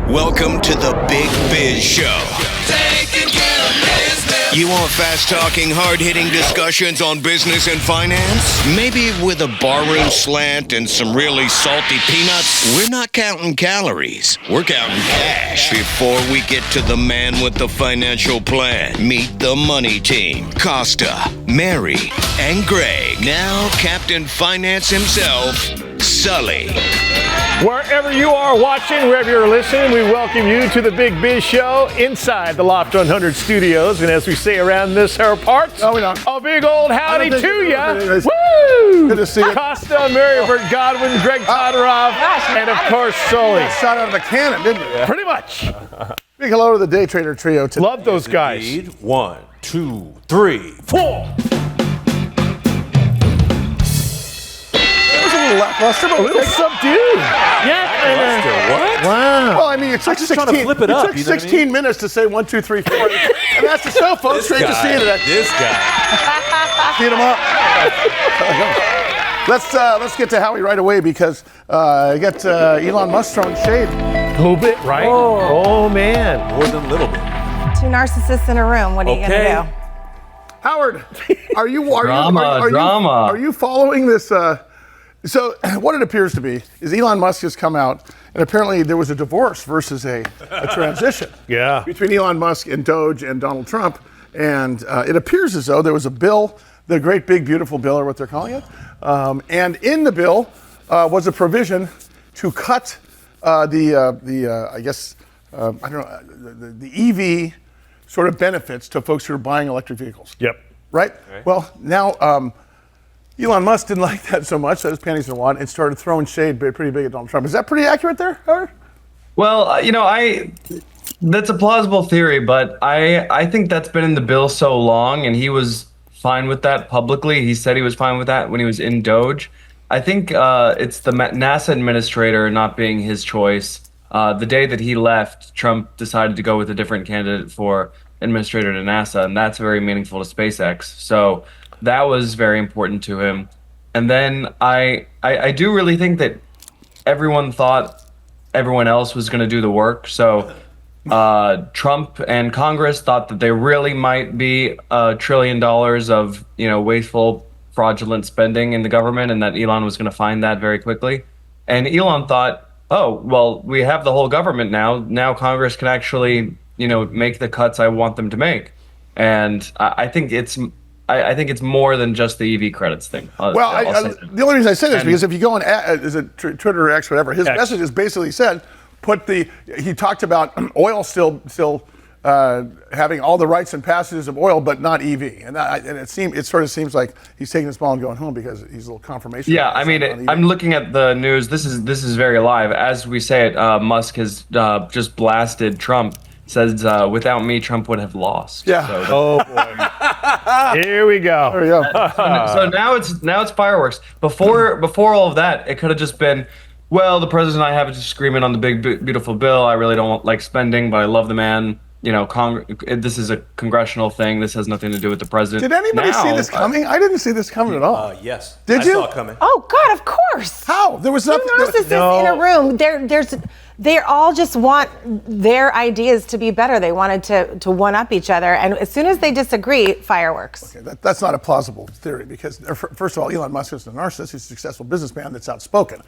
Welcome to the Big Biz Show. Taking care of business. You want fast-talking, hard-hitting discussions on business and finance? Maybe with a barroom slant and some really salty peanuts? We're not counting calories. We're counting cash. Before we get to the man with the financial plan, meet the money team. Costa, Mary, and Greg. Now Captain Finance himself, Sully. Wherever you are watching, wherever you're listening, we welcome you to the Big Biz Show inside the Loft 100 studios. And as we say around this here part, a big old howdy to you. Woo! Good to see you. Costa, Mary, Bert Godwin, Greg Todorov, and of course, Sully. Shot out of a cannon, didn't you? Pretty much. Big hello to the Day Trader Trio today. Love those guys. Indeed. 1, 2, 3, 4. Lackluster, but A little subdued. Yeah. What? Wow. Well, I mean, it took just trying to flip it up, took you know what I 16 minutes to say 1, 2, 3, 4. And that's the show, folks. Great to see you today. This guy. Beat him up. Let's get to Howie right away because I got Elon Musk throwing shade. A little bit, right? Oh man. More than a little bit. Two narcissists in a room. What are you Okay. gonna do? Howard, are you following this? So what it appears to be is Elon Musk has come out, and apparently there was a divorce versus a transition Yeah. between Elon Musk and Doge and Donald Trump. And it appears as though there was a bill, the great big beautiful bill, or what they're calling it. And in the bill was a provision to cut the EV sort of benefits to folks who are buying electric vehicles. Yep. Right? Well, now Elon Musk didn't like that so much, that his panties in a wad, and started throwing shade pretty big at Donald Trump. Is that pretty accurate there, Howard? Well, that's a plausible theory, but I think that's been in the bill so long, and he was fine with that publicly. He said he was fine with that when he was in Doge. I think it's the NASA administrator not being his choice. The day that he left, Trump decided to go with a different candidate for administrator to NASA, and that's very meaningful to SpaceX. So that was very important to him. And then I do really think that everyone thought everyone else was going to do the work. So Trump and Congress thought that there really might be $1 trillion of wasteful, fraudulent spending in the government, and that Elon was going to find that very quickly. And Elon thought, oh, well, we have the whole government now. Now Congress can actually make the cuts I want them to make. And I think it's more than just the EV credits thing. The only reason I say this is because if you go on Twitter or X, whatever, his message is basically said, he talked about oil still having all the rights and passages of oil, but not EV. And it sort of seems like he's taking this ball and going home because he's a little confirmation. Yeah, I mean, I'm looking at the news. This is very live. As we say it, Musk has just blasted Trump. Says, without me, Trump would have lost. Yeah. So Oh boy. Here we go. There we go. so now it's fireworks. Before all of that, it could have just been, well, the president and I have a disagreement on the big beautiful bill. I really don't like spending, but I love the man. This is a congressional thing. This has nothing to do with the president. Did anybody see this coming? I didn't see this coming at all. Yes. Did I you? saw it coming. Oh God, of course. How? There was nothing. Narcissists in a room. They all just want their ideas to be better. They wanted to one up each other, and as soon as they disagree, fireworks. Okay, that's not a plausible theory because first of all, Elon Musk is a narcissist. He's a successful businessman that's outspoken.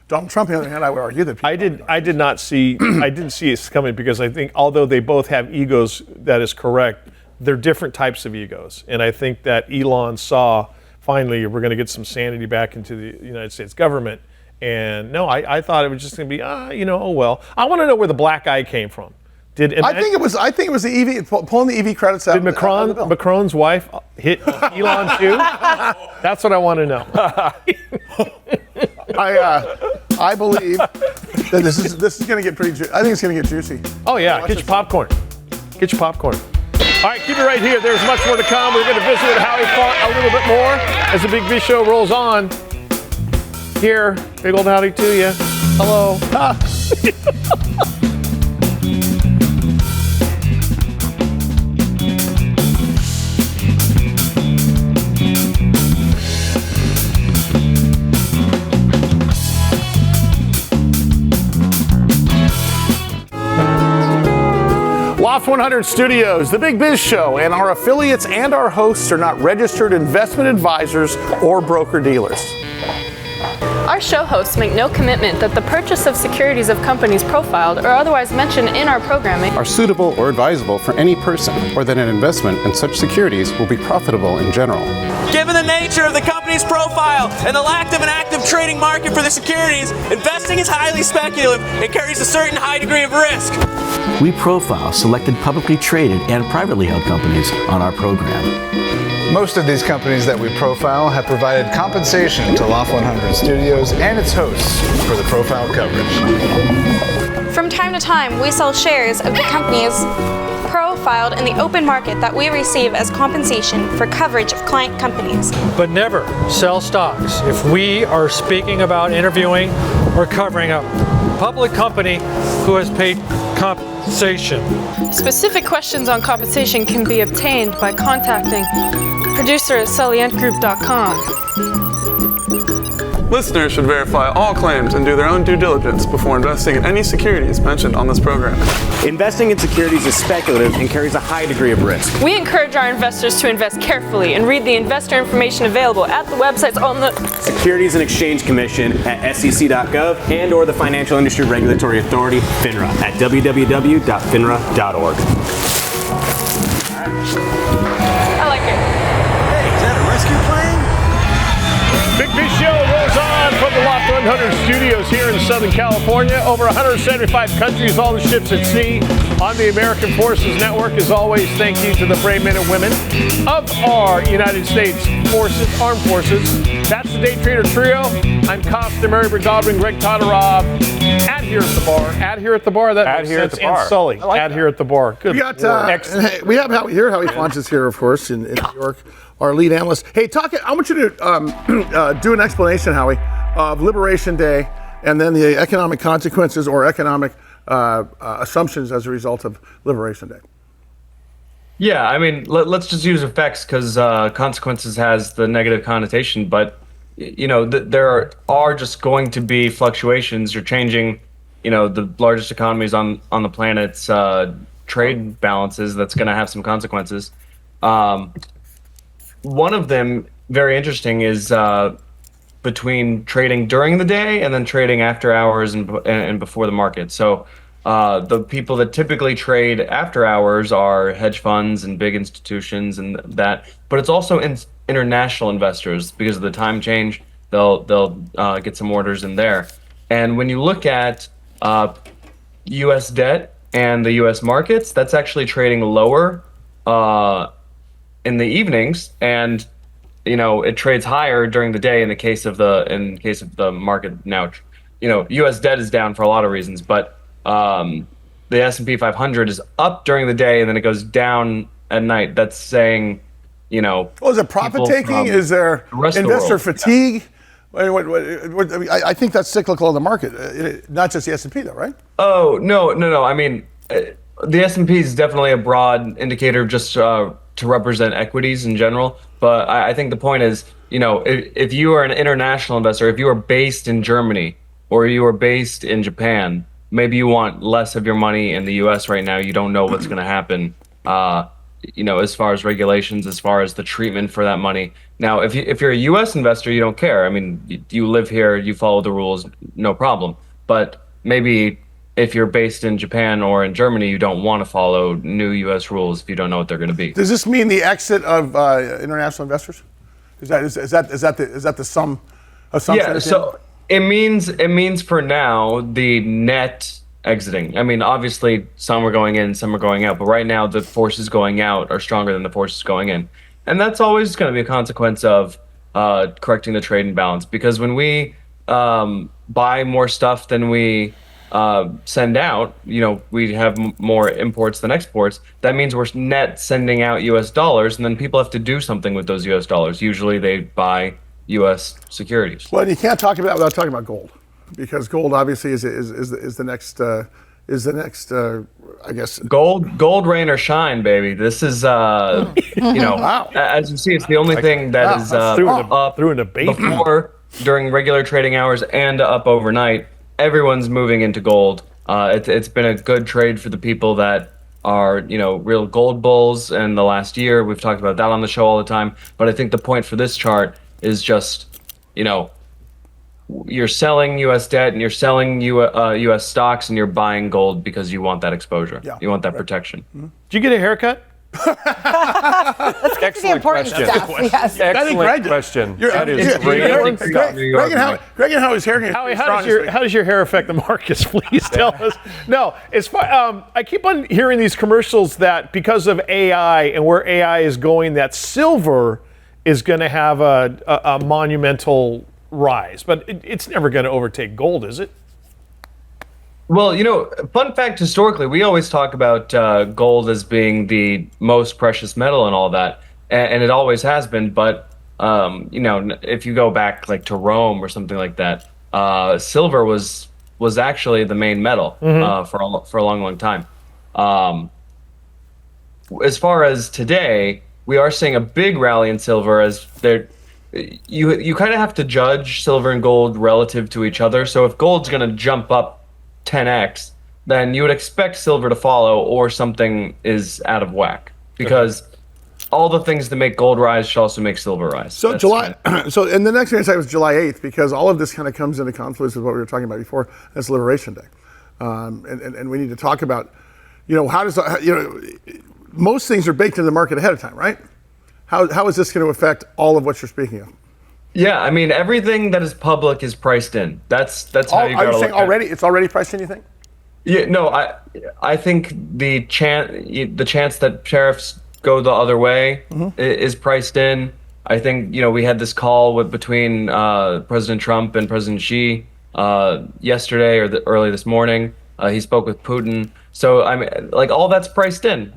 Donald Trump, on the other hand, I would argue that I didn't see it coming because I think although they both have egos, that is correct, they're different types of egos. And I think that Elon saw finally we're going to get some sanity back into the United States government. And no, I thought it was just going to be, oh well. I want to know where the black eye came from. I think it was the EV pulling the EV credits out. Did Macron's wife hit Elon too? That's what I want to know. I believe that this is going to get pretty. I think it's going to get juicy. Oh yeah, get your popcorn. Get your popcorn. All right, keep it right here. There's much more to come. We're going to visit with Howie Font a little bit more as the Big Biz Show rolls on. Here, big old howdy to you. Hello. Loft 100 Studios, The Big Biz Show, and our affiliates and our hosts are not registered investment advisors or broker-dealers. Our show hosts make no commitment that the purchase of securities of companies profiled or otherwise mentioned in our programming are suitable or advisable for any person, or that an investment in such securities will be profitable in general. Given the nature of the company's profile and the lack of an active trading market for the securities, investing is highly speculative and carries a certain high degree of risk. We profile selected publicly traded and privately held companies on our program. Most of these companies that we profile have provided compensation to Loft 100 Studios and its hosts for the profile coverage. From time to time, we sell shares of the companies profiled in the open market that we receive as compensation for coverage of client companies. But never sell stocks if we are speaking about interviewing or covering a public company who has paid compensation. Specific questions on compensation can be obtained by contacting producer at sullyandgroup.com. Listeners should verify all claims and do their own due diligence before investing in any securities mentioned on this program. Investing in securities is speculative and carries a high degree of risk. We encourage our investors to invest carefully and read the investor information available at the websites on the Securities and Exchange Commission at sec.gov and or the Financial Industry Regulatory Authority, FINRA, at www.finra.org. I like it. Hey, is that a rescue plane? Big Biz Show rolls on from the Loft 100 Studios here in Southern California. Over 175 countries, all the ships at sea on the American Forces Network. As always, thank you to the brave men and women of our United States Forces, Armed Forces. That's the Day Trader Trio. I'm Costa, Mary Godwin, Greg Todorov. At here at the bar. At here at the bar. That makes sense. And Sully. At here at the bar. Good. We got. We have Howie here. Howie Font is here, of course, in New York. Our lead analyst. Hey, I want you to do an explanation, Howie, of Liberation Day and then the economic consequences or economic assumptions as a result of Liberation Day. Yeah, I mean, let's just use effects because consequences has the negative connotation, but there are just going to be fluctuations. You're changing, the largest economies on the planet's trade balances. That's going to have some consequences. One of them, very interesting, is between trading during the day and then trading after hours and before the market. So the people that typically trade after hours are hedge funds and big institutions and that, but it's also international investors because of the time change. They'll get some orders in there. And when you look at U.S. debt and the U.S. markets, that's actually trading lower in the evenings, and it trades higher during the day in the case of the market now. U.S. debt is down for a lot of reasons, but the S&P 500 is up during the day and then it goes down at night. That's saying, is it profit taking? Is there investor fatigue? I think that's cyclical in the market, not just the S&P, though, right? Oh no. I mean, the S&P is definitely a broad indicator just to represent equities in general. But I think the point is, if you are an international investor, if you are based in Germany or you are based in Japan, maybe you want less of your money in the U.S. right now. You don't know what's going to happen, as far as regulations, as far as the treatment for that money. Now, if you're a U.S. investor, you don't care. I mean, you live here, you follow the rules, no problem. But maybe if you're based in Japan or in Germany, you don't want to follow new U.S. rules if you don't know what they're going to be. Does this mean the exit of international investors? Is that the sum assumption? Yeah. So it means for now the net exiting. I mean, obviously some are going in, some are going out, but right now the forces going out are stronger than the forces going in, and that's always going to be a consequence of correcting the trade imbalance. Because when we buy more stuff than we send out, we have more imports than exports. That means we're net sending out U.S. dollars, and then people have to do something with those U.S. dollars. Usually they buy U.S. securities. Well, you can't talk about it without talking about gold, because gold obviously is the next I guess. Gold rain or shine, baby. This is wow. As you see, it's the only thing that is up through a debate before, during regular trading hours, and up overnight. Everyone's moving into gold. It's been a good trade for the people that are, real gold bulls in the last year. We've talked about that on the show all the time. But I think the point for this chart is just, you're selling U.S. debt and you're selling U.S. stocks and you're buying gold because you want that exposure. Yeah, you want that protection. Did you get a haircut? Let's get to the important stuff. Yes. Excellent question. That is great. Greg and Howie's hair. Howie, how does your hair affect the markets? Please tell us. No, it's fine. I keep on hearing these commercials that because of AI and where AI is going, that silver is going to have a monumental rise, but it's never going to overtake gold, is it? Well, fun fact, historically, we always talk about gold as being the most precious metal and all that, and it always has been. But, if you go back like to Rome or something like that, silver was actually the main metal for a long, long time. As far as today, we are seeing a big rally in silver as you kind of have to judge silver and gold relative to each other. So if gold's going to jump up 10x, then you would expect silver to follow, or something is out of whack, because all the things that make gold rise should also make silver rise. So and the next thing I say was July 8th, because all of this kind of comes into confluence with what we were talking about before. That's Liberation Day, and we need to talk about, how does most things are baked into the market ahead of time, right? How is this going to affect all of what you're speaking of? Yeah, I mean, everything that is public is priced in. That's how you got to look at it. Are you saying already? It's already priced in, you think? Yeah, no, I think the chance that tariffs go the other way is priced in. I think, we had this call between President Trump and President Xi yesterday or early this morning. He spoke with Putin. So, I mean, like, all that's priced in.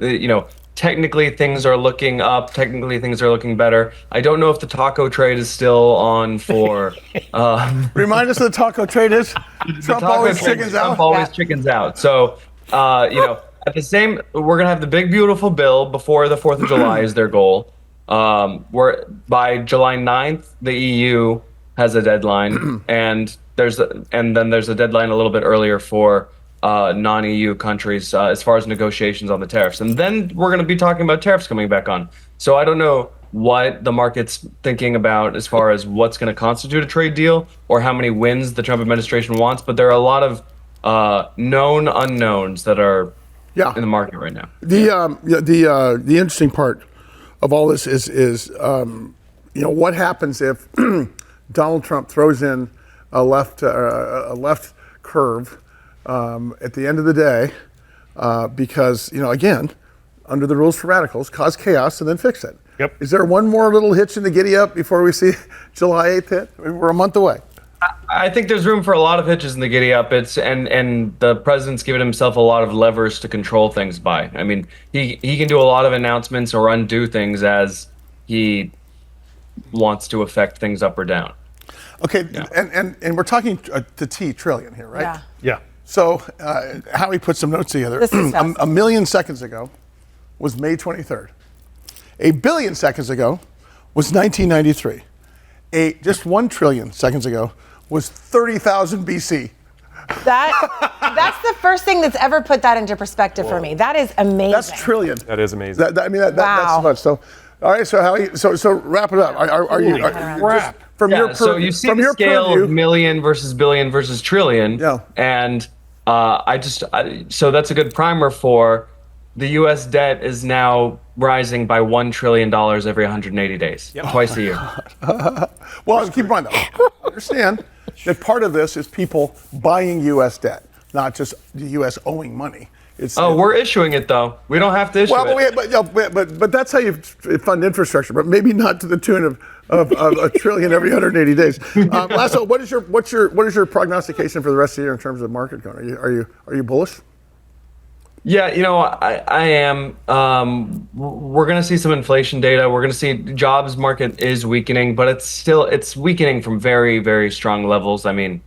Technically, things are looking up. Technically, things are looking better. I don't know if the taco trade is still on for. Remind us what the taco trade is. Trump always chickens out. Trump always chickens out. So, at the same, we're gonna have the big beautiful bill before the 4th of July is their goal. By July 9th, the EU has a deadline, and then there's a deadline a little bit earlier for non-EU countries as far as negotiations on the tariffs. And then we're going to be talking about tariffs coming back on. So I don't know what the market's thinking about as far as what's going to constitute a trade deal or how many wins the Trump administration wants, but there are a lot of known unknowns that are in the market right now. The interesting part of all this is what happens if Donald Trump throws in a left curve at the end of the day, because, again, under the rules for radicals, cause chaos and then fix it. Yep. Is there one more little hitch in the giddy up before we see July 8th hit? I mean, we're a month away. I think there's room for a lot of hitches in the giddy up. And the president's given himself a lot of levers to control things by. I mean, he can do a lot of announcements or undo things as he wants to affect things up or down. Okay, and we're talking to T trillion here, right? Yeah. So, Howie put some notes together. A million seconds ago was May 23rd. A billion seconds ago was 1993. Just 1 trillion seconds ago was 30,000 BC. That's the first thing that's ever put that into perspective for me. That is amazing. That's trillion. That is amazing. That's much. So, all right. So Howie, so wrap it up. Are you wrap? So you see the scale of million versus billion versus trillion. Yeah. And so that's a good primer for the U.S. debt is now rising by $1 trillion every 180 days, twice a year. Well, keep in mind, though, understand that part of this is people buying U.S. debt, not just the U.S. owing money. We're issuing it, though. We don't have to issue it. But that's how you fund infrastructure, but maybe not to the tune of a trillion every 180 days. Lasso, what is your prognostication for the rest of the year in terms of market going? Are you bullish? Yeah, I am. We're going to see some inflation data. We're going to see jobs market is weakening, but it's weakening from very, very strong levels. I mean,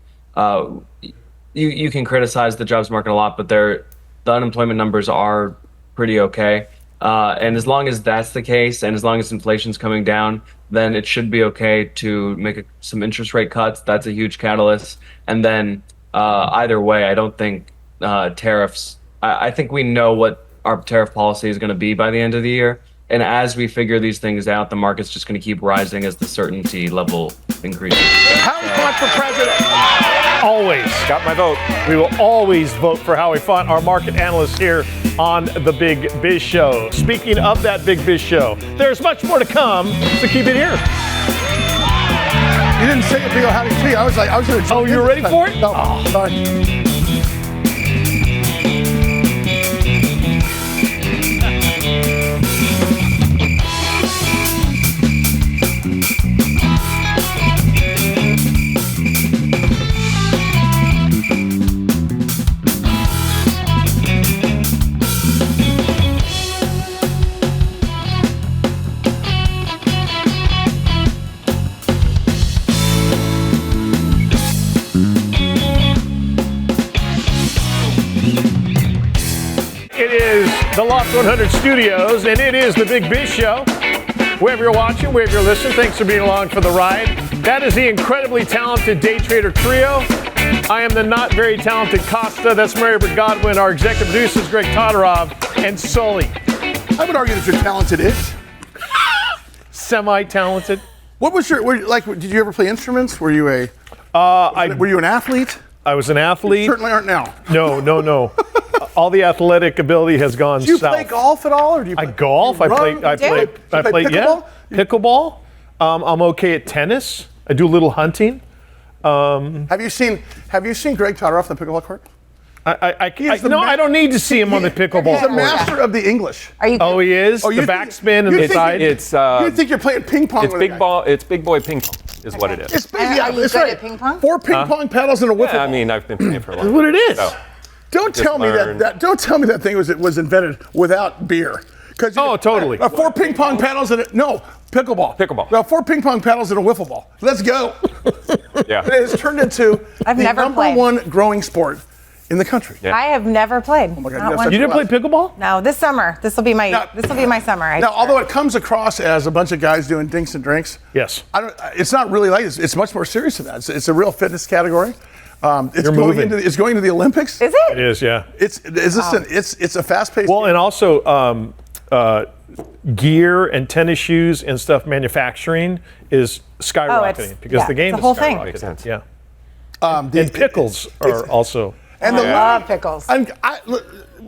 you can criticize the jobs market a lot, but the unemployment numbers are pretty okay. And as long as that's the case, and as long as inflation's coming down, then it should be okay to make some interest rate cuts. That's a huge catalyst. And then either way, I don't think tariffs. I think we know what our tariff policy is going to be by the end of the year. And as we figure these things out, the market's just going to keep rising as the certainty level increases. Howie Font for president. Always. Got my vote. We will always vote for Howie Font, our market analyst here on the Big Biz Show. Speaking of that Big Biz Show, there's much more to come, so keep it here. You didn't say a big old howdy to you. I was going to. Oh, you're ready for it? No, sorry. The Loft 100 Studios, and it is the Big Biz Show. Wherever you're watching, wherever you're listening, thanks for being along for the ride. That is the incredibly talented day trader trio. I am the not very talented Costa. That's Mary Godwin. Our executive producers, Greg Todorov, and Sully. I would argue that you're talented-ish. Semi-talented. What was did you ever play instruments? Were you were you an athlete? I was an athlete. You certainly aren't now. No. All the athletic ability has gone south. Do you play golf at all, or do you? I golf. I play pickleball? Pickleball. I'm okay at tennis. I do a little hunting. Have you seen Greg Todorov on the pickleball court? I don't need to see him on the pickleball. He's a master of the English. Oh, he is. The backspin and the side. You think you're playing ping pong? It's big ball. It's big boy ping pong. Is what it is. It's big. Are you good at ping pong? 4 ping pong paddles and a wiffle ball. I mean, I've been playing for a long time. That's what it is. So. Don't tell me that thing was invented without beer. Totally. 4 ping pong paddles and pickleball. Pickleball. 4 ping pong paddles and a wiffle ball. Let's go. Yeah. It has turned into the number one growing sport in the country. Yeah. I have never played. Oh my God, you didn't play pickleball? No, this summer. This will be my summer. Although it comes across as a bunch of guys doing dinks and drinks. Yes. It's not really like it's much more serious than that. It's a real fitness category. It's going to the Olympics. Is it? It is, yeah. It's a fast-paced. Well, and also gear and tennis shoes and stuff manufacturing is skyrocketing because the game is whole thing. Makes sense. Yeah. And pickles are also. And I love pickles. And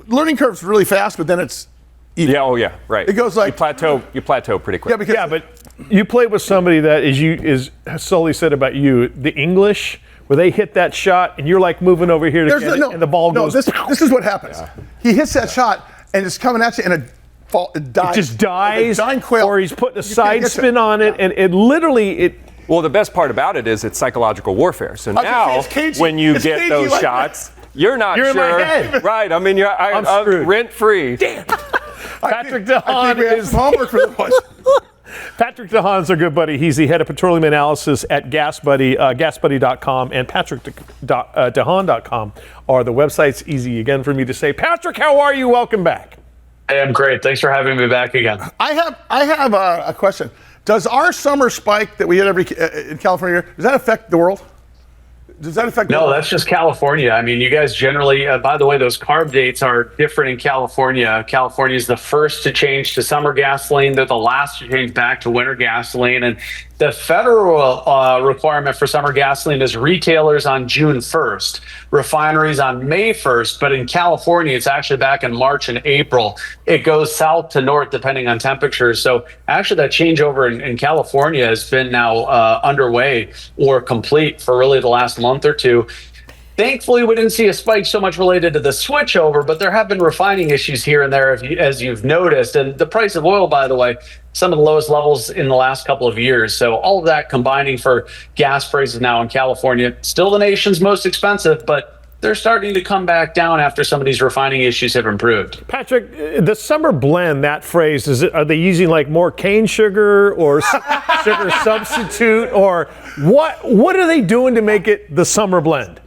learning curve's really fast, but then it's even. Yeah. Oh yeah. Right. It goes like you plateau pretty quick. Yeah, but you play with somebody that is Sully said about you, the English, where they hit that shot and you're like moving over here to get it, and the ball goes. This is what happens. Yeah. He hits that shot and it's coming at you and it dies. It just dies. Like a dying quail. Or he's putting a side spin on it, and it literally. Well, the best part about it is it's psychological warfare. So now, when you get those shots, you're not sure. In my head. Right. I mean, I'm rent free. Damn. Patrick DeHaan is homework for the boys. Patrick DeHaan's our good buddy. He's the head of petroleum analysis at GasBuddy, GasBuddy.com, and PatrickDeHaan.com are the websites. Easy again for me to say. Patrick, how are you? Welcome back. Hey, I'm great. Thanks for having me back again. I have a question. Does our summer spike that we get in California, does that affect the world? Does that affect? No, that's just California. I mean, you guys generally, by the way, those CARB dates are different in California. California is the first to change to summer gasoline. They're the last to change back to winter gasoline. And the federal requirement for summer gasoline is retailers on June 1st, refineries on May 1st. But in California, it's actually back in March and April. It goes south to north depending on temperatures. So actually that changeover in California has been now underway or complete for really the last month or two. Thankfully, we didn't see a spike so much related to the switchover, but there have been refining issues here and there, as you've noticed. And the price of oil, by the way, some of the lowest levels in the last couple of years. So all of that combining for gas prices now in California, still the nation's most expensive, but they're starting to come back down after some of these refining issues have improved. Patrick, the summer blend, that phrase, are they using like more cane sugar or sugar substitute, or what are they doing to make it the summer blend?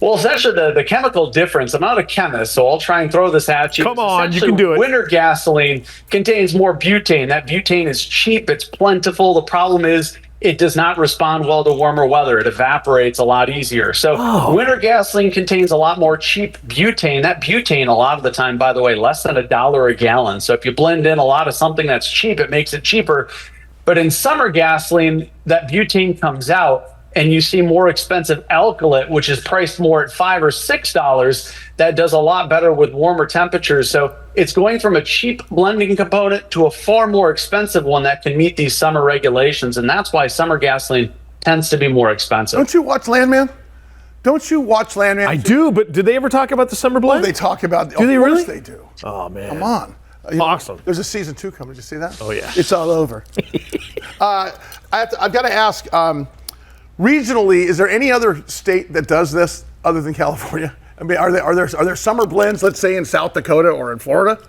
Well, essentially, the chemical difference, I'm not a chemist, so I'll try and throw this at you. Come on, you can do it. Winter gasoline contains more butane. That butane is cheap, it's plentiful. The problem is it does not respond well to warmer weather. It evaporates a lot easier. So winter gasoline contains a lot more cheap butane. That butane, a lot of the time, by the way, less than $1 a gallon. So if you blend in a lot of something that's cheap, it makes it cheaper. But in summer gasoline, that butane comes out, and you see more expensive alkylate, which is priced more at $5 or $6. That does a lot better with warmer temperatures. So it's going from a cheap blending component to a far more expensive one that can meet these summer regulations. And that's why summer gasoline tends to be more expensive. Don't you watch Landman? Don't you watch Landman? I do, but did they ever talk about the summer blend? Oh, they talk about. Do they really? Of course they do. Oh man, come on! Awesome. There's a season 2 coming. Did you see that? Oh yeah. It's all over. I've got to ask. Regionally, is there any other state that does this other than California? I mean, are there summer blends, let's say in South Dakota or in Florida?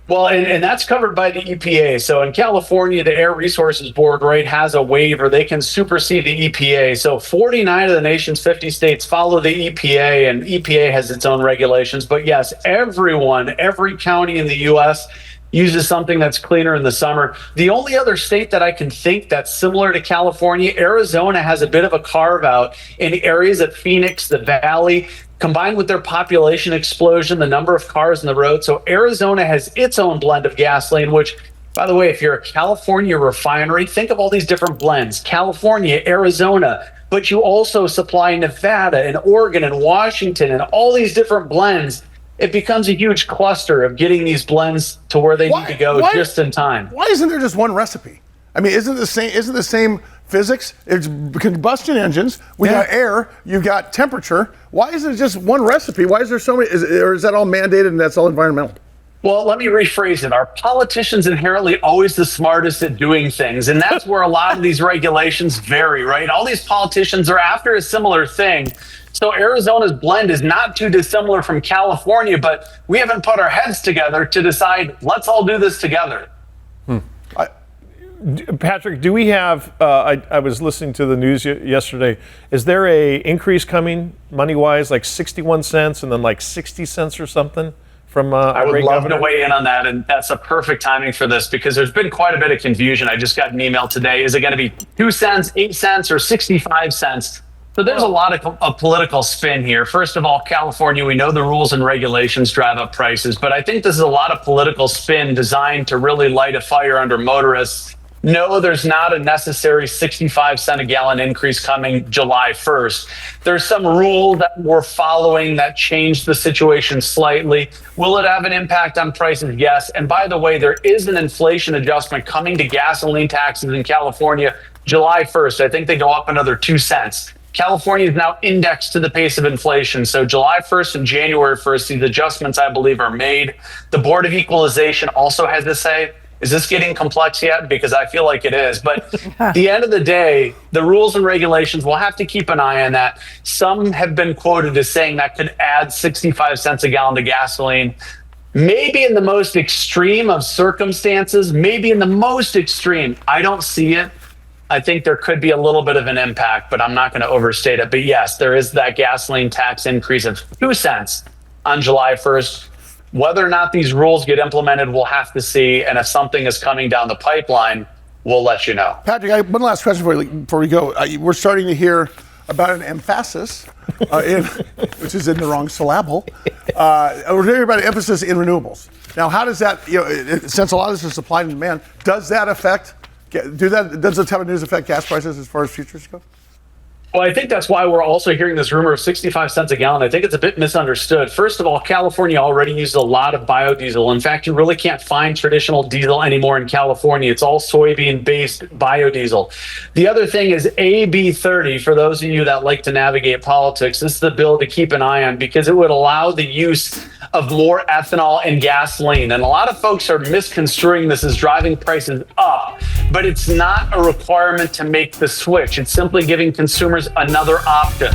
Well, and that's covered by the EPA. So in California, the Air Resources Board, right, has a waiver. They can supersede the EPA. So 49 of the nation's 50 states follow the EPA, and EPA has its own regulations. But yes, every county in the U.S. uses something that's cleaner in the summer. The only other state that I can think that's similar to California, Arizona has a bit of a carve out in areas at Phoenix, the Valley, combined with their population explosion, the number of cars on the road. So Arizona has its own blend of gasoline, which, by the way, if you're a California refinery, think of all these different blends, California, Arizona, but you also supply Nevada and Oregon and Washington and all these different blends. It becomes a huge cluster of getting these blends to where they need to go just in time. Why isn't there just one recipe? I mean, isn't the same physics? It's combustion engines. We got air. You've got temperature. Why isn't it just one recipe? Why is there so many? Or is that all mandated and that's all environmental? Well, let me rephrase it. Are politicians inherently always the smartest at doing things? And that's where a lot of these regulations vary, right? All these politicians are after a similar thing. So Arizona's blend is not too dissimilar from California, but we haven't put our heads together to decide, let's all do this together. Patrick, do we have, I was listening to the news yesterday, is there a increase coming money-wise, like 61 cents and then like 60 cents or something? From I would love to weigh in on that, and that's a perfect timing for this because there's been quite a bit of confusion. I just got an email today. Is it going to be 2 cents, 8 cents, or 65 cents? So there's a lot of political spin here. First of all, California, we know the rules and regulations drive up prices, but I think this is a lot of political spin designed to really light a fire under motorists. No, there's not a necessary 65 cent a gallon increase coming July 1st. There's some rule that we're following that changed the situation slightly. Will it have an impact on prices? Yes. And by the way, there is an inflation adjustment coming to gasoline taxes in California July 1st. I think they go up another 2 cents. California is now indexed to the pace of inflation. So July 1st and January 1st, these adjustments, I believe, are made. The Board of Equalization also has to say, is this getting complex yet? Because I feel like it is. But at the end of the day, the rules and regulations, we'll have to keep an eye on that. Some have been quoted as saying that could add 65 cents a gallon to gasoline. Maybe in the most extreme of circumstances, maybe in the most extreme. I don't see it. I think there could be a little bit of an impact, but I'm not going to overstate it. But yes, there is that gasoline tax increase of 2 cents on July 1st. Whether or not these rules get implemented, we'll have to see. And if something is coming down the pipeline, we'll let you know. Patrick, I have one last question before we go. We're starting to hear about an emphasis, which is in the wrong syllable. We're hearing about an emphasis in renewables. Now, how does that, since a lot of this is supply and demand, does that affect, does the type of news affect gas prices as far as futures go? Well, I think that's why we're also hearing this rumor of 65 cents a gallon. I think it's a bit misunderstood. First of all, California already uses a lot of biodiesel. In fact, you really can't find traditional diesel anymore in California. It's all soybean-based biodiesel. The other thing is AB 30, for those of you that like to navigate politics, this is the bill to keep an eye on because it would allow the use of more ethanol in gasoline. And a lot of folks are misconstruing this as driving prices up, but it's not a requirement to make the switch. It's simply giving consumers another option.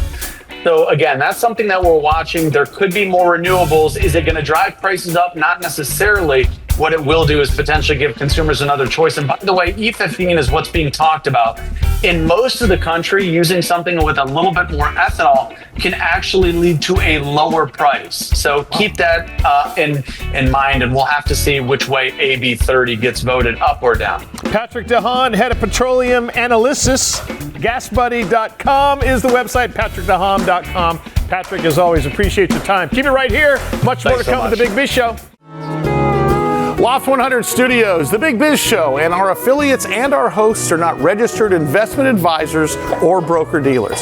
So again, that's something that we're watching. There could be more renewables. Is it going to drive prices up? Not necessarily, what it will do is potentially give consumers another choice. And by the way, E15 is what's being talked about. In most of the country, using something with a little bit more ethanol can actually lead to a lower price. So keep that in mind, and we'll have to see which way AB 30 gets voted up or down. Patrick DeHaan, head of petroleum analysis. GasBuddy.com is the website, patrickdehaan.com. Patrick, as always, appreciate your time. Keep it right here. Much more to come with The Big Biz Show. Loft 100 Studios, The Big Biz Show, and our affiliates and our hosts are not registered investment advisors or broker-dealers.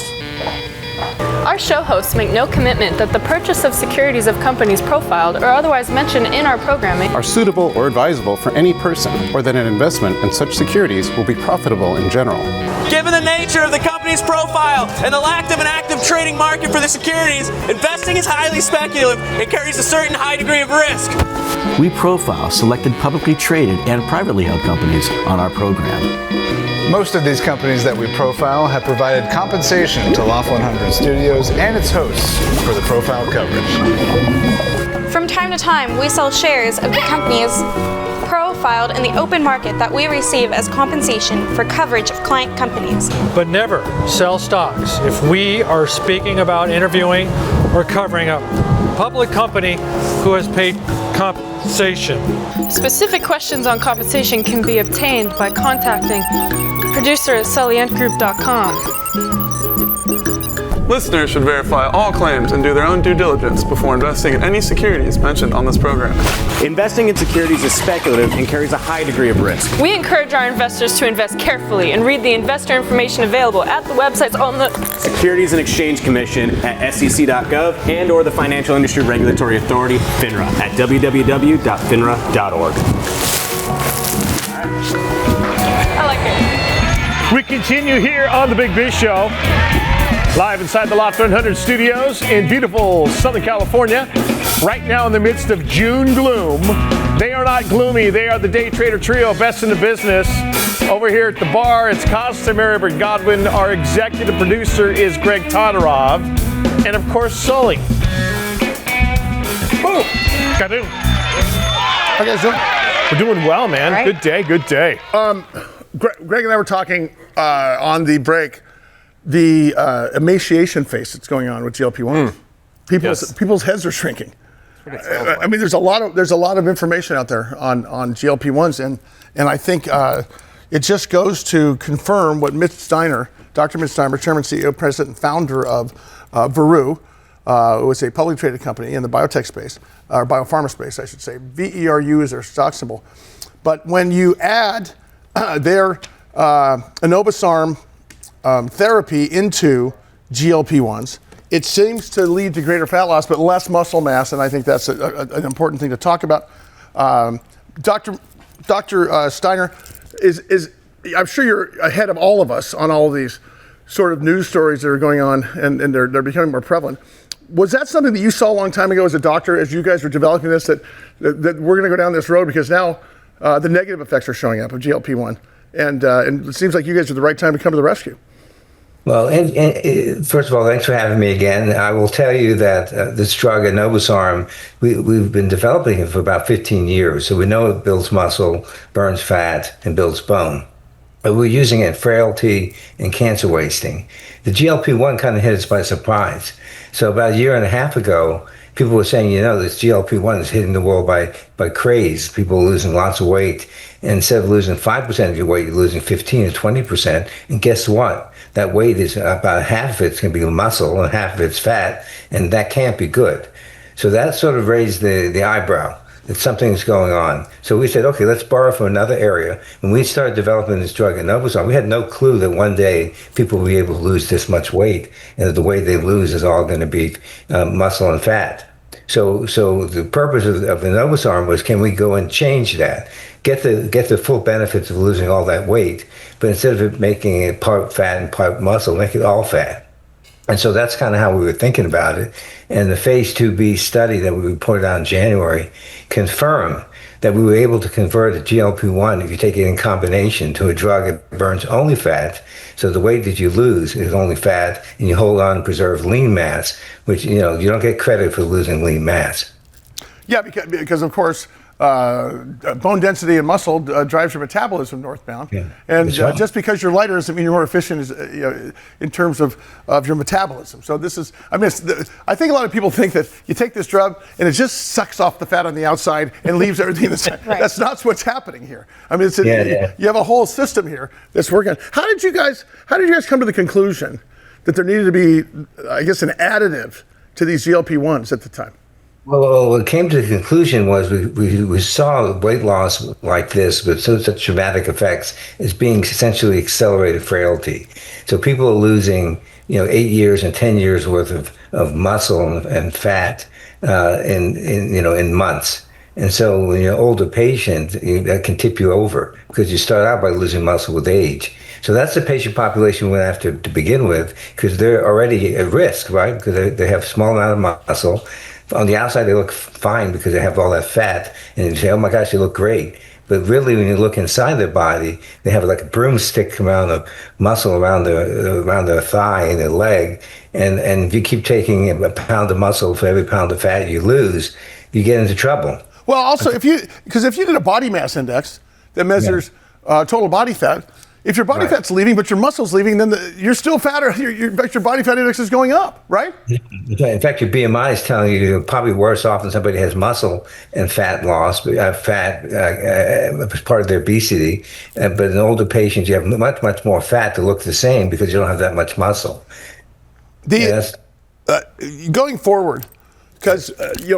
Our show hosts make no commitment that the purchase of securities of companies profiled or otherwise mentioned in our programming are suitable or advisable for any person, or that an investment in such securities will be profitable in general. Given the nature of the company's profile and the lack of an active trading market for the securities, investing is highly speculative and carries a certain high degree of risk. We profile selected publicly traded and privately held companies on our program. Most of these companies that we profile have provided compensation to Loft 100 Studios and its hosts for the profile coverage. From time to time, we sell shares of the companies profiled in the open market that we receive as compensation for coverage of client companies. But never sell stocks. If we are speaking about interviewing or covering a public company who has paid compensation. Specific questions on compensation can be obtained by contacting producer at sullyandgroup.com. Listeners should verify all claims and do their own due diligence before investing in any securities mentioned on this program. Investing in securities is speculative and carries a high degree of risk. We encourage our investors to invest carefully and read the investor information available at the websites on the Securities and Exchange Commission at sec.gov and or the Financial Industry Regulatory Authority, FINRA, at www.finra.org. I like it. We continue here on The Big Biz Show, live inside the Loft 100 Studios in beautiful Southern California. Right now in the midst of June gloom. They are not gloomy. They are the day trader trio, best in the business. Over here at the bar, it's customary for Godwin. Our executive producer is Greg Todorov. And of course, Sully. Boom. Ka-doom. How you guys doing? We're doing well, man. Right. Good day, good day. Greg and I were talking on the break, the emaciation phase that's going on with GLP1. People's heads are shrinking. I mean, there's a lot of information out there on GLP1s, and I think it just goes to confirm what Mitch Steiner, Dr. Mitch Steiner, Chairman, CEO, President, and founder of Veru, was a publicly traded company in the biotech space, or biopharma space, I should say. VERU is their stock symbol. But when you add their enobosarm therapy into GLP1s, it seems to lead to greater fat loss, but less muscle mass, and I think that's an important thing to talk about. Dr. Steiner, I'm sure you're ahead of all of us on all of these sort of news stories that are going on, and they're becoming more prevalent. Was that something that you saw a long time ago as a doctor, as you guys were developing this, that we're going to go down this road because now the negative effects are showing up of GLP-1, and it seems like you guys are the right time to come to the rescue? Well, first of all, thanks for having me again. I will tell you that this drug, enobosarm, we've been developing it for about 15 years. So we know it builds muscle, burns fat, and builds bone. But we're using it in frailty and cancer wasting. The GLP-1 kind of hit us by surprise. So about a year and a half ago, people were saying, this GLP-1 is hitting the world by craze. People are losing lots of weight. And instead of losing 5% of your weight, you're losing 15 or 20%. And guess what? That weight is about half of it's going to be muscle and half of it's fat, and that can't be good. So that sort of raised the eyebrow that something's going on. So we said, okay, let's borrow from another area. When we started developing this drug enobosarm, we had no clue that one day people would be able to lose this much weight, and that the way they lose is all going to be muscle and fat. So the purpose of enobosarm was, can we go and change that? Get the full benefits of losing all that weight, but instead of it making it part fat and part muscle, make it all fat. And so that's kind of how we were thinking about it. And the phase 2B study that we reported out in January confirmed that we were able to convert a GLP-1, if you take it in combination, to a drug that burns only fat. So the weight that you lose is only fat, and you hold on and preserve lean mass, which, you don't get credit for losing lean mass. Yeah, because of course, bone density and muscle drives your metabolism northbound. Yeah. And Right. just because you're lighter doesn't mean you're more efficient in terms of your metabolism. So this is, I think a lot of people think that you take this drug and it just sucks off the fat on the outside and leaves everything inside. Right. That's not what's happening here. I mean, you have a whole system here that's working. How did you guys come to the conclusion that there needed to be, I guess, an additive to these GLP-1s at the time? Well, what came to the conclusion was we saw weight loss like this with such dramatic effects as being essentially accelerated frailty. So people are losing, 8 years and 10 years worth of muscle and fat in months. And so when you're an older patient, that can tip you over because you start out by losing muscle with age. So that's the patient population we went after to begin with because they're already at risk, right? Because they have a small amount of muscle. On the outside, they look fine because they have all that fat. And you say, oh my gosh, they look great. But really, when you look inside their body, they have like a broomstick amount of muscle around their thigh and their leg. And if you keep taking a pound of muscle for every pound of fat you lose, you get into trouble. Well, also, if you did a body mass index that measures total body fat, if your body fat's leaving but your muscle's leaving, then you're still fatter. Your body fat index is going up, right? In fact, your BMI is telling you you're probably worse off than somebody who has muscle and fat loss, fat as part of their obesity. But in older patients, you have much, much more fat to look the same because you don't have that much muscle. Going forward, because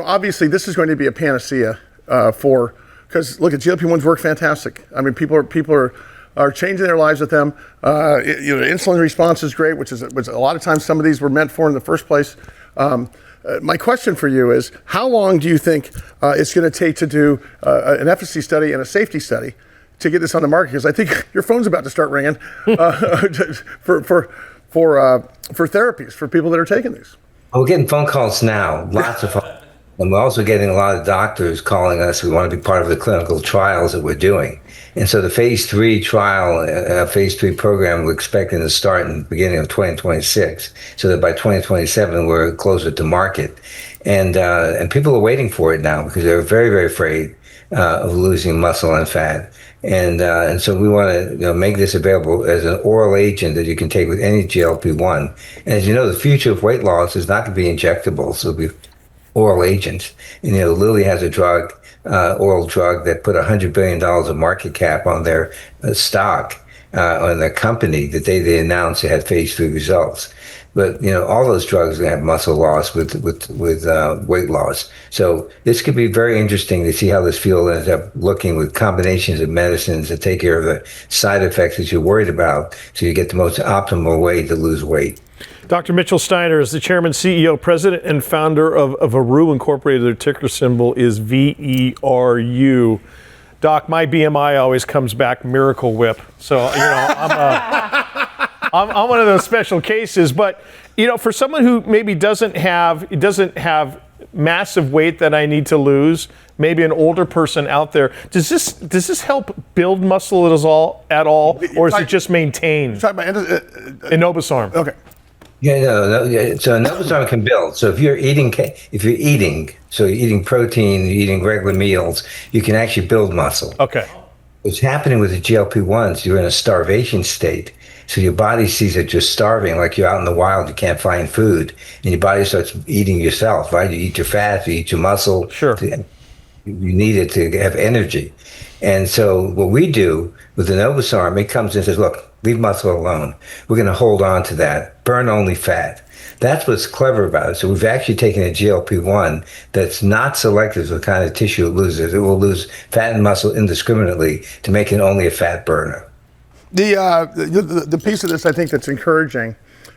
obviously this is going to be a panacea because look, GLP-1s work fantastic. I mean, people are changing their lives with them. Insulin response is great, which a lot of times some of these were meant for in the first place. My question for you is, how long do you think it's going to take to do an efficacy study and a safety study to get this on the market? Because I think your phone's about to start ringing for therapies for people that are taking these. We're getting phone calls now, lots of phone. And we're also getting a lot of doctors calling us who want to be part of the clinical trials that we're doing. And so the phase 3 trial, phase 3 program, we're expecting to start in the beginning of 2026, so that by 2027 we're closer to market. And people are waiting for it now because they're very, very afraid of losing muscle and fat. And so we want to make this available as an oral agent that you can take with any GLP-1. And as you know, the future of weight loss is not going to be injectables. It'll be oral agents. And, Lilly has a drug, oral drug that put $100 billion of market cap on their stock, on their company that they announced they had phase 3 results. But, all those drugs have muscle loss with weight loss. So this could be very interesting to see how this field ends up looking with combinations of medicines that take care of the side effects that you're worried about so you get the most optimal way to lose weight. Dr. Mitchell Steiner is the chairman, CEO, president, and founder of Veru Incorporated. Their ticker symbol is VERU. Doc, my BMI always comes back Miracle Whip. So, I'm one of those special cases. But, for someone who maybe doesn't have massive weight that I need to lose, maybe an older person out there, does this help build muscle at all, or is it just maintain? You're talking about enobosarm. Okay. So enobosarm can build. So if you're eating, so you're eating protein, you're eating regular meals, you can actually build muscle. Okay. What's happening with the GLP-1s, you're in a starvation state. So your body sees that you're starving, like you're out in the wild, you can't find food, and your body starts eating yourself, right? You eat your fat, you eat your muscle. Sure. You need it to have energy. And so what we do with the enobosarm, it comes in and says, look, leave muscle alone. We're going to hold on to that. Burn only fat. That's what's clever about it. So we've actually taken a GLP-1 that's not selective for the kind of tissue it loses. It will lose fat and muscle indiscriminately to make it only a fat burner. The piece of this I think that's encouraging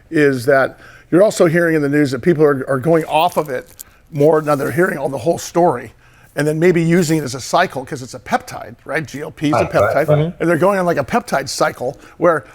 is that you're also hearing in the news that people are going off of it more. Now they're hearing all the whole story and then maybe using it as a cycle because it's a peptide, right? GLP is a peptide. Right. And they're going on like a peptide cycle where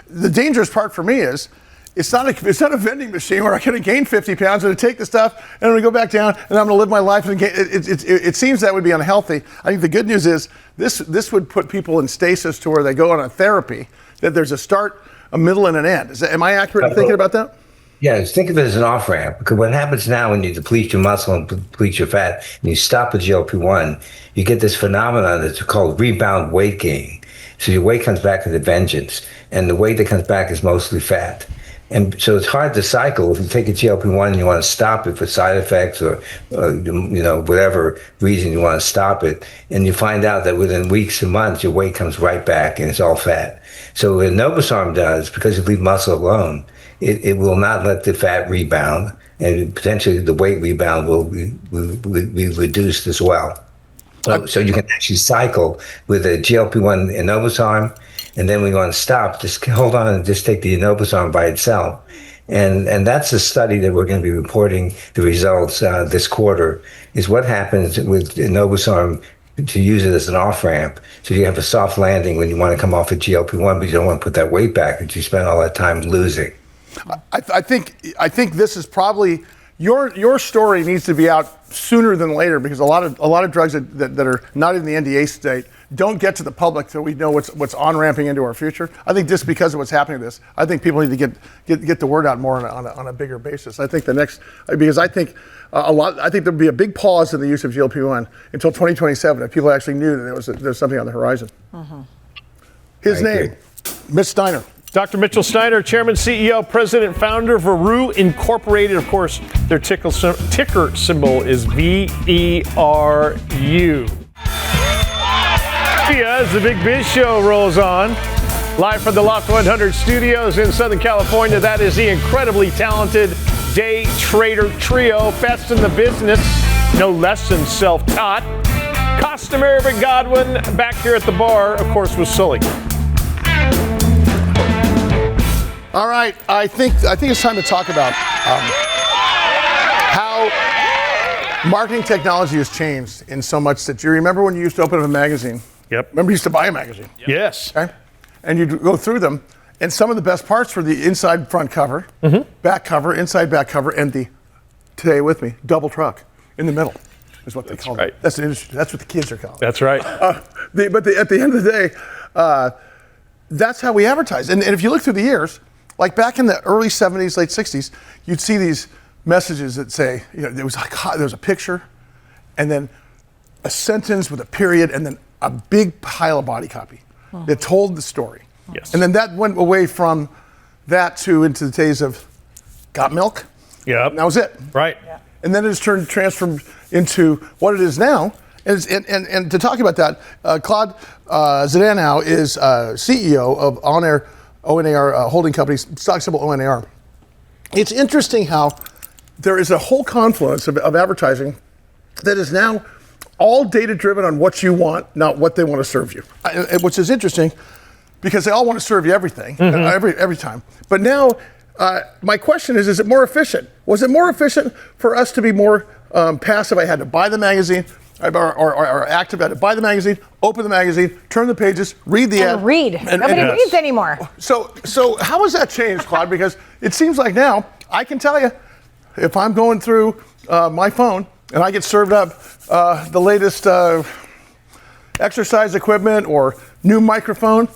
the dangerous part for me is it's not a vending machine where I'm going to gain 50 pounds and take the stuff and I'm going to go back down and I'm going to live my life and gain. It seems that would be unhealthy. I think the good news is this would put people in stasis to where they go on a therapy, that there's a start, a middle, and an end. Am I accurate in thinking about that? Yeah, think of it as an off-ramp. Because what happens now when you deplete your muscle and deplete your fat, and you stop with GLP-1, you get this phenomenon that's called rebound weight gain. So your weight comes back with a vengeance, and the weight that comes back is mostly fat. And so it's hard to cycle. If you take a GLP-1 and you want to stop it for side effects or whatever reason you want to stop it, and you find out that within weeks and months, your weight comes right back and it's all fat. So what Enobosarm does, because you leave muscle alone, it will not let the fat rebound, and potentially the weight rebound will be reduced as well. So you can actually cycle with a GLP-1 Enobosarm, and then when you want to stop, just hold on and just take the Enobosarm by itself. And that's a study that we're going to be reporting the results this quarter, is what happens with Enobosarm to use it as an off-ramp. So you have a soft landing when you want to come off a GLP-1, but you don't want to put that weight back that you spent all that time losing. I think this is probably your story needs to be out sooner than later, because a lot of drugs that are not in the NDA state don't get to the public till we know what's on-ramping into our future. I think just because of what's happening to this, I think people need to get the word out more on a bigger basis. I think I think there'll be a big pause in the use of GLP-1 until 2027 if people actually knew that there's something on the horizon. Mm-hmm. His name, Mitch Steiner. Dr. Mitchell Steiner, Chairman, CEO, President, Founder, Veru Incorporated. Of course, their ticker symbol is VERU. As the Big Biz Show rolls on, live from the Loft 100 studios in Southern California, that is the incredibly talented day trader trio, best in the business, no less than self-taught. Customary but Godwin back here at the bar, of course, with Sully. All right, I think it's time to talk about how marketing technology has changed in so much that you remember when you used to open up a magazine. Yep. Remember you used to buy a magazine? Yep. Yes. Okay? And you'd go through them, and some of the best parts were the inside front cover, back cover, inside back cover, and the, today with me, double truck in the middle is what they call it. That's the industry. That's what the kids are calling it. That's right. At the end of the day, that's how we advertise. And if you look through the years, like back in the early 70s, late 60s, you'd see these messages that say, there was a picture, and then a sentence with a period, and then a big pile of body copy that told the story. Yes. And then that went away from that into the days of got milk. Yep. And that was it. Right. Yeah. And then it's transformed into what it is now. And to talk about that, Claude Zdanow is CEO of Onar holding company, stock symbol ONAR. It's interesting how there is a whole confluence of advertising that is now all data-driven on what you want, not what they want to serve you, which is interesting because they all want to serve you everything, every time. But now, my question is it more efficient? Was it more efficient for us to be more passive? I had to buy the magazine, or active, I had to buy the magazine, open the magazine, turn the pages, read the ad. Nobody reads anymore. So how has that changed, Claude? Because it seems like now, I can tell you, if I'm going through my phone and I get served up the latest exercise equipment or new microphone,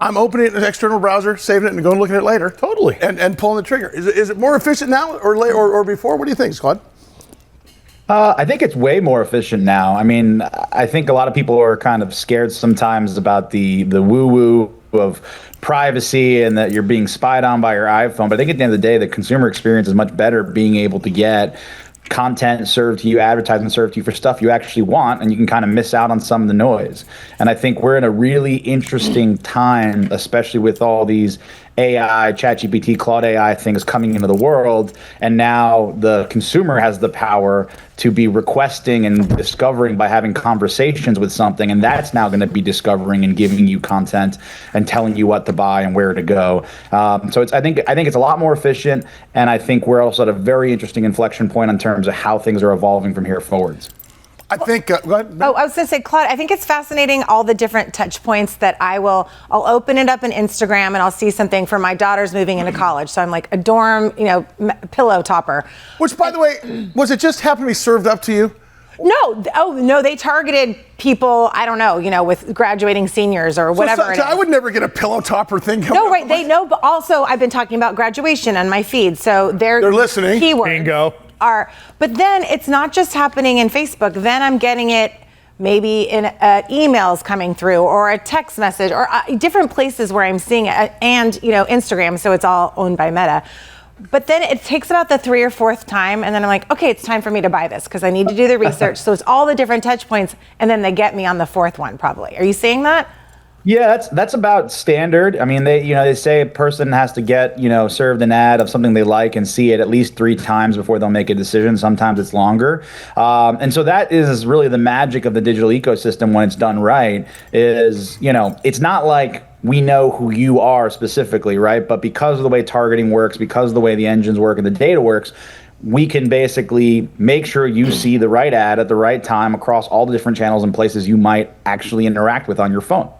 I'm opening it in an external browser, saving it, and going to look at it later. Totally. And pulling the trigger. Is it more efficient now or before? What do you think, Claude? I think it's way more efficient now. I mean, I think a lot of people are kind of scared sometimes about the woo-woo of privacy and that you're being spied on by your iPhone. But I think at the end of the day, the consumer experience is much better being able to get content served to you, advertisement served to you for stuff you actually want, and you can kind of miss out on some of the noise. And I think we're in a really interesting time, especially with all these AI, ChatGPT, Claude AI things coming into the world, and now the consumer has the power to be requesting and discovering by having conversations with something, and that's now going to be discovering and giving you content and telling you what to buy and where to go. So I think it's a lot more efficient, and I think we're also at a very interesting inflection point in terms of how things are evolving from here forwards. I think, go ahead. Oh, I was going to say, Claude, I think it's fascinating all the different touch points that I'll open it up in Instagram and I'll see something for my daughter's moving into college. So I'm like a dorm, pillow topper. Which, by the way, was it just happened to be served up to you? No, they targeted people, I don't know, with graduating seniors or whatever. So I would never get a pillow topper thing. No, right, they know, but also I've been talking about graduation on my feed, so they're listening. Keywords Bingo. But then it's not just happening in Facebook. Then I'm getting it maybe in emails coming through or a text message or different places where I'm seeing it, and Instagram, so it's all owned by Meta. But then it takes about the 3rd or 4th time, and then I'm like, okay, it's time for me to buy this because I need to do the research. So it's all the different touch points, and then they get me on the 4th one probably. Are you seeing that? Yeah, that's about standard. I mean, they say a person has to get, served an ad of something they like and see it at least 3 times before they'll make a decision. Sometimes it's longer. And so that is really the magic of the digital ecosystem when it's done right is, it's not like we know who you are specifically, right? But because of the way targeting works, because of the way the engines work and the data works, we can basically make sure you see the right ad at the right time across all the different channels and places you might actually interact with on your phone.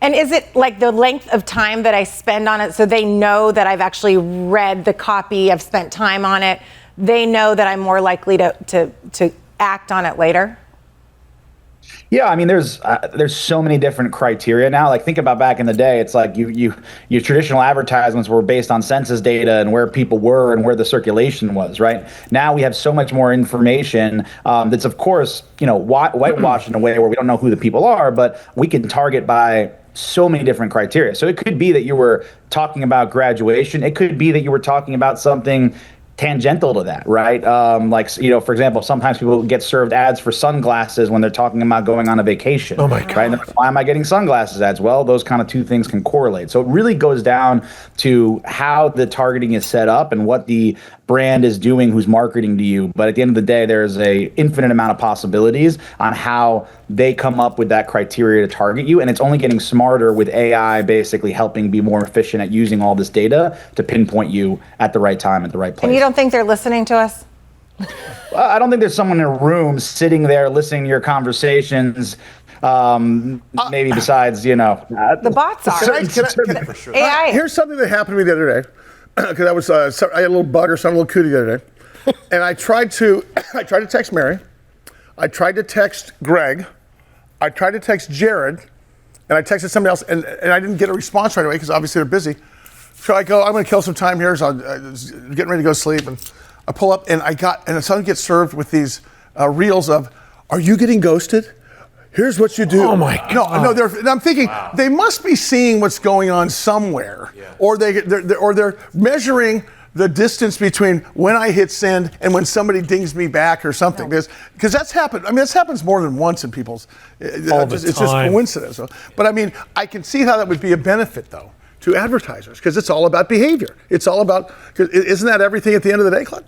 And is it like the length of time that I spend on it so they know that I've actually read the copy, I've spent time on it, they know that I'm more likely to act on it later? Yeah, I mean, there's so many different criteria now. Like, think about back in the day. It's like your traditional advertisements were based on census data and where people were and where the circulation was, right? Now we have so much more information that's, of course, whitewashed in a way where we don't know who the people are, but we can target by so many different criteria. So it could be that you were talking about graduation. It could be that you were talking about something tangential to that, right? For example, sometimes people get served ads for sunglasses when they're talking about going on a vacation. Oh my God. Right? Why am I getting sunglasses ads? Well, those kind of two things can correlate. So it really goes down to how the targeting is set up and what the brand is doing who's marketing to you. But at the end of the day, there's a infinite amount of possibilities on how they come up with that criteria to target you. And it's only getting smarter with AI basically helping be more efficient at using all this data to pinpoint you at the right time, at the right place. And you don't think they're listening to us? I don't think there's someone in a room sitting there listeting to your conversations. Maybe besides, the bots are. AI. Here's something that happened to me the other day. Because I had a little bug or something, a little cootie the other day, and I tried to text Mary, I tried to text Greg, I tried to text Jared, and I texted somebody else, and I didn't get a response right away because obviously they're busy. So I go, I'm going to kill some time here, so I'm getting ready to go sleep, and I pull up, and I suddenly get served with these reels of, "Are you getting ghosted? Here's what you do." Oh my God! No, I'm thinking they must be seeing what's going on somewhere, or they're measuring the distance between when I hit send and when somebody dings me back or something. Because that's happened. I mean, this happens more than once in people's. It's just coincidence. But I mean, I can see how that would be a benefit though to advertisers because it's all about behavior. It's all about. Isn't that everything at the end of the day, Claude?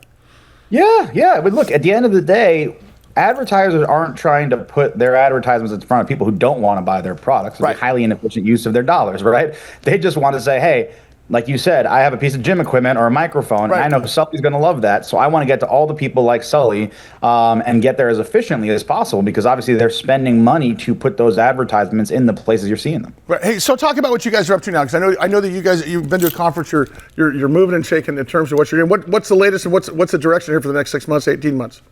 Yeah. But look, at the end of the day, advertisers aren't trying to put their advertisements in front of people who don't want to buy their products. It's a highly inefficient use of their dollars, right? They just want to say, hey, like you said, I have a piece of gym equipment or a microphone, and I know Sully's going to love that. So I want to get to all the people like Sully and get there as efficiently as possible because obviously they're spending money to put those advertisements in the places you're seeing them. Right. Hey, so talk about what you guys are up to now because I know that you guys, you've been to a conference, you're moving and shaking in terms of what you're doing. What's the latest and what's the direction here for the next 6 months, 18 months?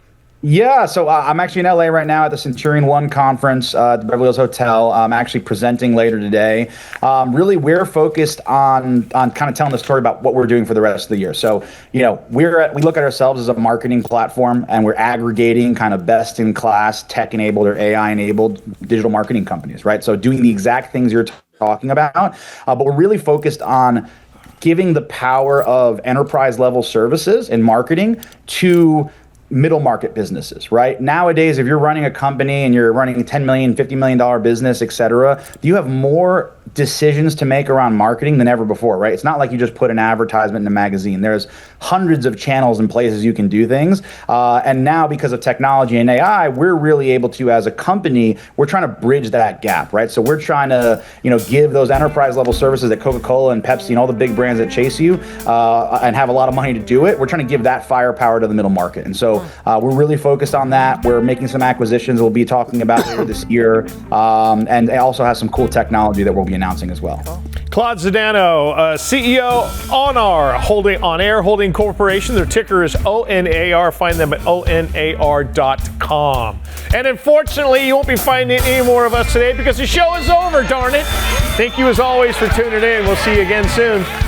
Yeah, so I'm actually in LA right now at the Centurion One conference at the Beverly Hills Hotel. I'm actually presenting later today. Really, we're focused on kind of telling the story about what we're doing for the rest of the year. So, we look at ourselves as a marketing platform, and we're aggregating kind of best-in-class tech-enabled or AI-enabled digital marketing companies, right? So doing the exact things you're talking about, but we're really focused on giving the power of enterprise-level services and marketing to middle market businesses, right? Nowadays, if you're running a company and you're running a $10 million, $50 million business, et cetera, you have more decisions to make around marketing than ever before, right? It's not like you just put an advertisement in a magazine. There's hundreds of channels and places you can do things. And now because of technology and AI, we're really able to, as a company, we're trying to bridge that gap, right? So we're trying to, give those enterprise level services that Coca-Cola and Pepsi and all the big brands that chase you and have a lot of money to do it. We're trying to give that firepower to the middle market. And so we're really focused on that. We're making some acquisitions we'll be talking about later this year. And it also has some cool technology that we'll be announcing as well. Claude Zdanow, CEO Onar On-Air Holding Corporation. Their ticker is ONAR. Find them at onar.com. And unfortunately, you won't be finding any more of us today because the show is over, darn it. Thank you as always for tuning in. We'll see you again soon.